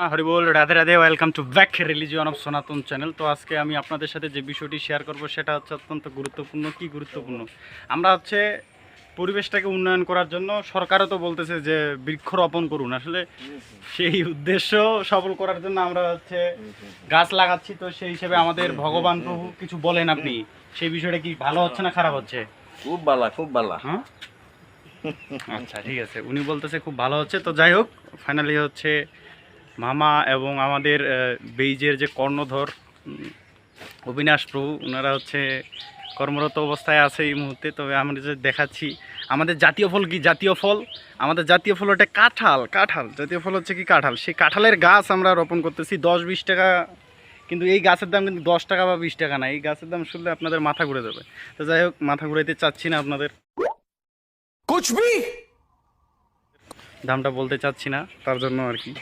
Haribol, Radhe Radhe. Welcome to back religion of সনাতন channel. তো আজকে আমি আপনাদের সাথে যে বিষয়টি শেয়ার করব সেটা হচ্ছে অত্যন্ত গুরুত্বপূর্ণ। কি গুরুত্বপূর্ণ? আমরা হচ্ছে পরিবেশটাকে উন্নয়ন করার জন্য সরকারও তো বলতেছে যে বৃক্ষরোপণ করুন। আসলে সেই উদ্দেশ্য সফল করার জন্য আমরা হচ্ছে গাছ লাগাচ্ছি। তো সেই হিসেবে আমাদের ভগবান প্রভু কিছু বলেন আপনি, সেই বিষয়টা কি ভালো হচ্ছে না খারাপ হচ্ছে? খুব ভালো, খুব ভালো। হ্যাঁ, আচ্ছা ঠিক আছে, উনি বলতেছে খুব ভালো হচ্ছে। তো যাই হোক, ফাইনালি হচ্ছে মামা এবং আমাদের বেইজের যে কর্ণধর অবিনাশ প্রভু, ওনারা হচ্ছে কর্মরত অবস্থায় আছে এই মুহূর্তে। তবে আমরা যে দেখাচ্ছি আমাদের জাতীয় ফল কি, জাতীয় ফল আমাদের জাতীয় ফল ওটা কাঁঠাল। কাঁঠাল জাতীয় ফল হচ্ছে কি কাঁঠাল। সেই কাঁঠালের গাছ আমরা রোপণ করতেছি 10-20 টাকা, কিন্তু এই গাছের দাম কিন্তু 10 টাকা বা 20 টাকা না। এই গাছের দাম শুনলে আপনাদের মাথা ঘুরে যাবে। তো যাই হোক, মাথা ঘুরাইতে চাচ্ছি না, আপনাদের দামটা বলতে চাচ্ছি না, তার জন্য আর কি।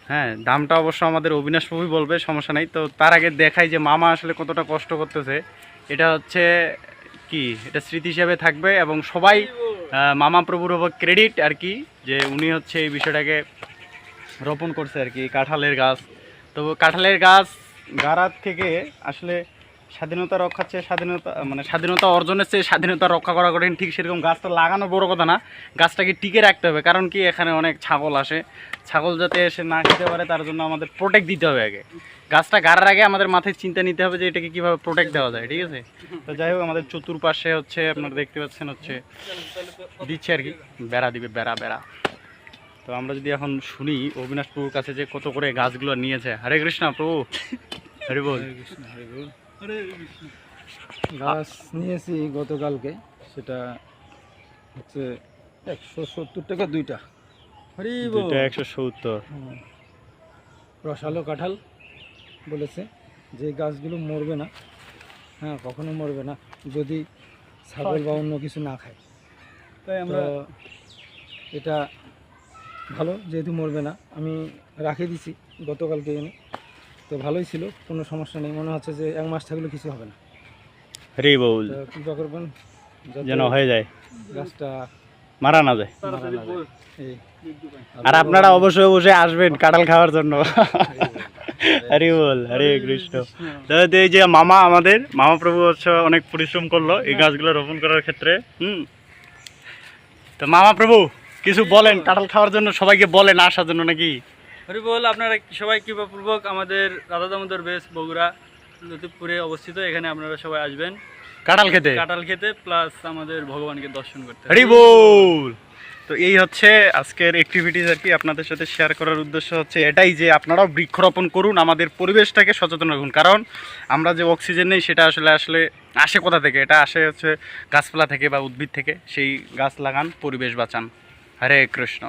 হ্যাঁ, দামটা অবশ্য আমাদের অবিনাশ প্রভুই বলবে, সমস্যা নাই। তো তার আগে দেখাই যে মামা আসলে কতটা কষ্ট করতেছে। এটা হচ্ছে কি, এটা স্মৃতি হিসাবে থাকবে এবং সবাই মামা প্রভুর ওপর ক্রেডিট আর কি, যে উনি হচ্ছে এই বিষয়টাকে রোপণ করছে আর কি, কাঁঠালের গাছ। তো কাঁঠালের গাছ গাড়ার থেকে আসলে স্বাধীনতা রক্ষার চেয়ে স্বাধীনতা অর্জনের চেয়ে স্বাধীনতা রক্ষা করা কঠিন। ঠিক সেরকম গাছটা লাগানো বড় কথা না, গাছটাকে টিকে রাখতে হবে। কারণ কি, এখানে অনেক ছাগল আসে, ছাগল যাতে এসে না খেতে পারে তার জন্য আমাদের প্রোটেক্ট দিতে হবে। আগে গাছটা গাড়ার আগে আমাদের মাথায় চিন্তা নিতে হবে যে এটাকে কীভাবে প্রোটেক্ট দেওয়া যায়, ঠিক আছে? তো যাই হোক, আমাদের চতুর্পাশে হচ্ছে আপনারা দেখতে পাচ্ছেন হচ্ছে দিচ্ছে আর কি, বেড়া দিবে, বেড়া বেড়া। তো আমরা যদি এখন শুনি অবিনাশ প্রভুর কাছে যে কত করে গাছগুলো নিয়েছে। হরে কৃষ্ণ প্রভু, হরি বল। গাছ নিয়েছি গতকালকে, সেটা হচ্ছে 170 টাকা দুইটা। দুইটা 170। রসালো কাঁঠাল বলেছে যে গাছগুলো মরবে না, হ্যাঁ কখনো মরবে না যদি ছাগল বা অন্য কিছু না খায়। তাই আমরা এটা ভালো, যেহেতু মরবে না আমি রাখে দিছি গতকালকে এনে। তো ভালোই ছিল, কোনো সমস্যা নেই। মনে হচ্ছে যে 1 মাস থাকলে কিছু হবে না। হরি বল, কৃপা করবেন যেন হয়ে যায়, গাছটা মারা না যায়। এই আর আপনারা অবশ্যই অবশ্যই আসবেন কাঁঠাল খাওয়ার জন্য। হরি বল, হরে কৃষ্ণ। তো এই যে মামা, আমাদের মামা প্রভু হচ্ছে অনেক পরিশ্রম করলো এই গাছগুলো রোপণ করার ক্ষেত্রে। তো মামা প্রভু কিছু বলেন কাঁঠাল খাওয়ার জন্য, সবাইকে বলেন আসার জন্য নাকি? হরি বল, আপনারা সবাই কৃপাপূর্বক আমাদের রাধা দামোদর বেস বগুড়া লতিফপুরে অবস্থিত, এখানে আপনারা সবাই আসবেন কাঁঠাল খেতে প্লাস আমাদের ভগবানকে দর্শন করতে। হরি বল। তো এই হচ্ছে আজকের অ্যাক্টিভিটিস আর কি, আপনাদের সাথে শেয়ার করার উদ্দেশ্য হচ্ছে এটাই যে আপনারাও বৃক্ষরোপণ করুন, আমাদের পরিবেশটাকে সচেতন রাখুন। কারণ আমরা যে অক্সিজেন নেই সেটা আসলে আসে কোথা থেকে? এটা আসে হচ্ছে গাছপালা থেকে বা উদ্ভিদ থেকে। সেই গাছ লাগান, পরিবেশ বাঁচান। হরে কৃষ্ণ।